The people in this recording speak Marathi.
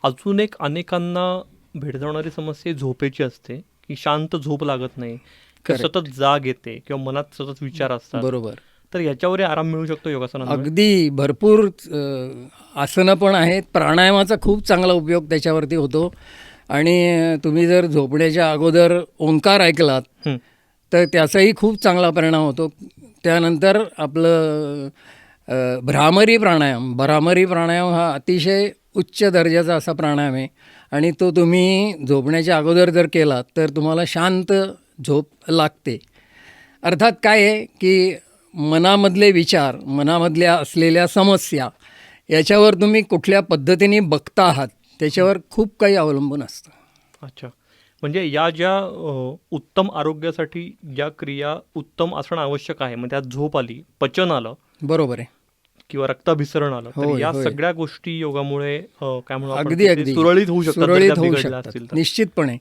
अजून एक अनेकांना भेडसावणारी समस्या ही झोपेची असते, की शांत झोप लागत नाही किंवा करेक्ट. सतत जाग येते किंवा मनात सतत विचार असतात. बरोबर. तर याच्यावरही आराम मिळू शकतो योगासनांमुळे? अगदी भरपूर आसनं पण आहेत. प्राणायामाचा खूप चांगला उपयोग त्याच्यावरती होतो. आणि तुम्ही जर झोपण्याच्या अगोदर ओंकार ऐकलात हं. तर त्याचाही खूप चांगला परिणाम होतो. त्यानंतर आपलं भ्रामरी प्राणायाम हा अतिशय उच्च दर्जाचा असा प्राणायाम आहे. आणि तो तुम्ही झोपण्याच्या अगोदर जर केलात तर तुम्हाला शांत झोप लागते. अर्थात काय आहे की मनामधले विचार, मनामधल्या असलेल्या समस्या याच्यावर तुम्ही कुठल्या पद्धतीने बघता आहात त्याच्यावर खूप काही अवलंबून असतं. अच्छा. म्हणजे या ज्या उत्तम आरोग्यासाठी ज्या क्रिया उत्तम असणं आवश्यक आहे, मग त्यात झोप आली, पचन आलं बरोबर आहे. किंवा रक्ताभिसरण आलं, तर होय या होय. सगळ्या गोष्टी योगामुळे काय म्हणू आपण, अगदी की ते अगदी सुरळीत होऊ शकतात जर त्या सुरळीत होऊ बिघडल्या शकतात असतील तर. निश्चितपणे.